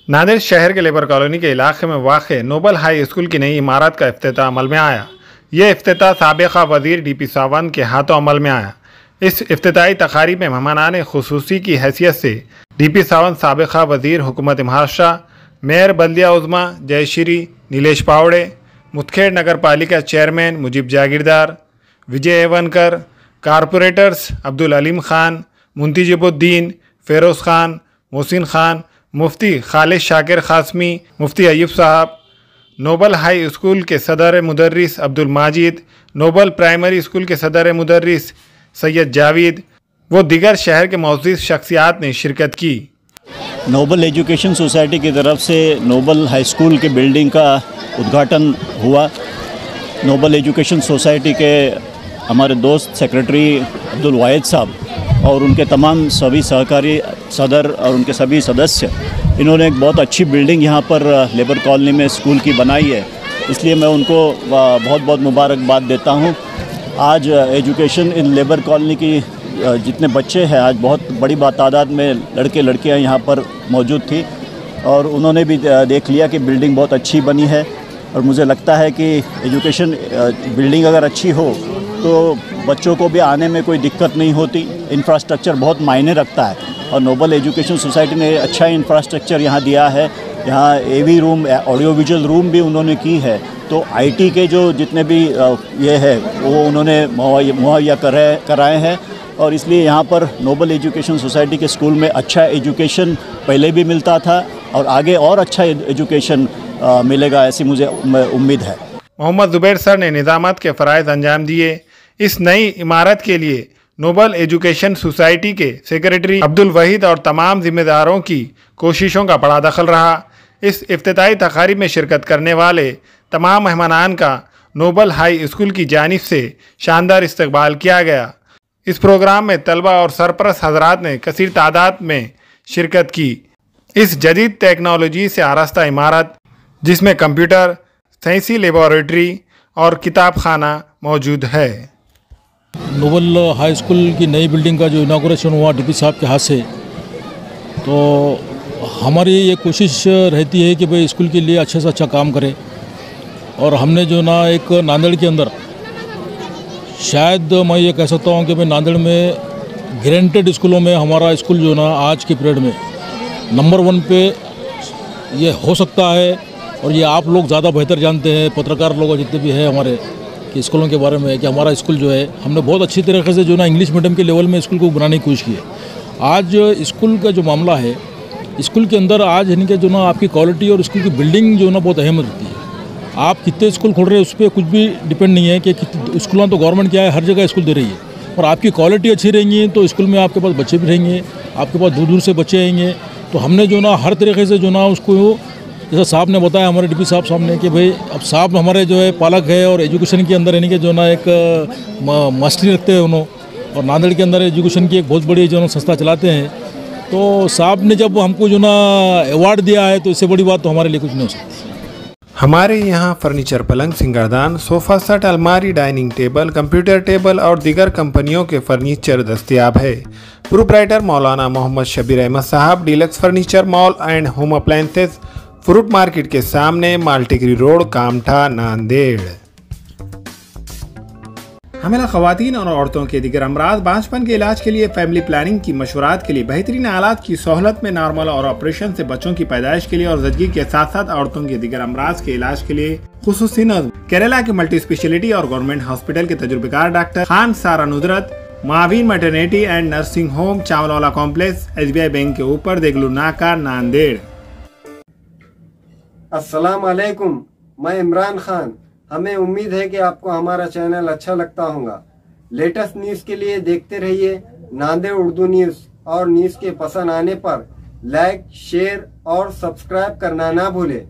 नांदेड़ शहर के labour colony के इलाके में वाक़ नोबल हाई स्कूल की नई इमारत का इफ्तिताह अमल में आया। यह इफ्तिताह साबिक़ा वज़ीर DP सावंत के हाथों अमल में आया। इस इफ्तिताही तक़रीब में मेहमानान ख़ुसूसी की हैसियत से DP सावंत, साबिक़ा वज़ीर हुकूमत महाराष्ट्र, मेयर बल्दिया उज़्मा Jayashree Nilesh Pawde, Mudkhed Nagar Palika chairman Mujeeb Jagirdar, Vijay Evankar, corporators Abdul Aleem Khan, Muntajibuddin, Feroz Khan, Mohsin Khan, Mufti Khalid Shakir Qasmi, Mufti Ayub Sahab, Noble High School के सदर मुदर्रिस Abdul Majid, Noble Primary School के सदर मुदर्रिस सैयद जावेद वो दीगर शहर के मौजूद शख्सियात ने शिरकत की। नोबल एजुकेशन सोसाइटी की तरफ से नोबल हाई स्कूल के बिल्डिंग का उद्घाटन हुआ। नोबल एजुकेशन सोसाइटी के हमारे दोस्त सेक्रेटरी अब्दुल वाहिद साहब और उनके तमाम सभी सहकारी सदर और उनके सभी सदस्य, इन्होंने एक बहुत अच्छी बिल्डिंग यहाँ पर लेबर कॉलोनी में स्कूल की बनाई है, इसलिए मैं उनको बहुत बहुत मुबारकबाद देता हूँ। आज एजुकेशन इन लेबर कॉलोनी की जितने बच्चे हैं, आज बहुत बड़ी तादाद में लड़के लड़कियाँ यहाँ पर मौजूद थी और उन्होंने भी देख लिया कि बिल्डिंग बहुत अच्छी बनी है और मुझे लगता है कि एजुकेशन बिल्डिंग अगर अच्छी हो तो बच्चों को भी आने में कोई दिक्कत नहीं होती। इंफ्रास्ट्रक्चर बहुत मायने रखता है और नोबल एजुकेशन सोसाइटी ने अच्छा इंफ्रास्ट्रक्चर यहाँ दिया है। यहाँ AV room, audio visual room भी उन्होंने की है, तो IT के जो जितने भी ये है वो उन्होंने मुहैया कराए हैं और इसलिए यहाँ पर नोबल एजुकेशन सोसाइटी के स्कूल में अच्छा एजुकेशन पहले भी मिलता था और आगे और अच्छा एजुकेशन मिलेगा, ऐसी मुझे उम्मीद है। मोहम्मद ज़ुबैर सर ने निज़ामत के फ़राइज़ अंजाम दिए। इस नई इमारत के लिए नोबल एजुकेशन सोसाइटी के सेक्रेटरी अब्दुल वहीद और तमाम जिम्मेदारों की कोशिशों का बड़ा दखल रहा। इस इफ्तिताही तक़रीब में शिरकत करने वाले तमाम मेहमानान का नोबल हाई स्कूल की जानिब से शानदार इस्तकबाल किया गया। इस प्रोग्राम में तलबा और सरपरस्त हजरात ने कसीर तादाद में शिरकत की। इस जदीद टेक्नोलॉजी से आरास्ता इमारत, जिसमें कंप्यूटर, साइंसी लेबॉरेटरी और किताब खाना मौजूद है। नोबल हाई स्कूल की नई बिल्डिंग का जो इनागोरेशन हुआ DP साहब के हाथ से, तो हमारी ये कोशिश रहती है कि भाई स्कूल के लिए अच्छे से अच्छा काम करें और हमने जो ना एक नांदेड़ के अंदर, शायद मैं ये कह सकता हूँ कि भाई नांदेड़ में ग्रेंटेड स्कूलों में हमारा स्कूल जो ना आज के पीरियड में नंबर 1 पे ये हो सकता है और ये आप लोग ज़्यादा बेहतर जानते हैं, पत्रकार लोग जितने भी हैं हमारे, कि स्कूलों के बारे में, कि हमारा स्कूल जो है हमने बहुत अच्छी तरीके से जो ना इंग्लिश मीडियम के लेवल में स्कूल को बनाने की कोशिश की है। आज स्कूल का जो मामला है, स्कूल के अंदर आज यानी कि जो ना आपकी क्वालिटी और स्कूल की बिल्डिंग जो ना बहुत अहम रहती है। आप कितने स्कूल खोल रहे हैं उस पर कुछ भी डिपेंड नहीं है कि स्कूल तो गवर्नमेंट क्या है, हर जगह स्कूल दे रही है, और आपकी क्वालिटी अच्छी रहेंगी तो स्कूल में आपके पास बच्चे भी रहेंगे, आपके पास दूर दूर से बच्चे आएंगे। तो हमने जो ना हर तरीके से जो ना उसको, जैसा साहब ने बताया, हमारे DP साहब ने, कि भाई अब साहब हमारे जो है पालक है और एजुकेशन के अंदर यानी कि जो ना एक मास्टरी रखते हैं उन्होंने, और नांदेड़ के अंदर एजुकेशन की एक बहुत बड़ी जो ना संस्था चलाते हैं। तो साहब ने जब हमको जो ना अवार्ड दिया है तो इससे बड़ी बात तो हमारे लिए कुछ नहीं हो सकती। हमारे यहाँ फर्नीचर, पलंग, सिंगारदान, सोफ़ा सेट, अलमारी, डाइनिंग टेबल, कंप्यूटर टेबल और दीगर कंपनियों के फर्नीचर दस्तयाब है। प्रोप्राइटर मौलाना मोहम्मद शबीर अहमद साहब, deluxe furniture mall and home appliances, fruit market के सामने, माल्टिकरी रोड, कामठा, नांदेड़। हमें ख़वातीन और औरतों के दीगर अमराज, बांझपन के इलाज के लिए, फैमिली प्लानिंग की मशवरात के लिए, बेहतरीन आलात की सहूलत में, नॉर्मल और ऑपरेशन से बच्चों की पैदाइश के लिए और ज़चगी के साथ साथ औरतों के दीगर अमराज के इलाज के लिए खुसूसी नज़्म केरला के मल्टी स्पेशलिटी और गवर्नमेंट हॉस्पिटल के तजुर्बेकार doctor Khan Sara Nudrat, Maveen maternity and nursing home, Chawalwala complex, SBI bank के ऊपर, देगलू नाका, नांदेड़। अस्सलाम वालेकुम, मैं इमरान खान। हमें उम्मीद है कि आपको हमारा चैनल अच्छा लगता होगा। लेटेस्ट न्यूज़ के लिए देखते रहिए नांदेड़ उर्दू न्यूज़, और न्यूज़ के पसंद आने पर लाइक, शेयर और सब्सक्राइब करना ना भूलें।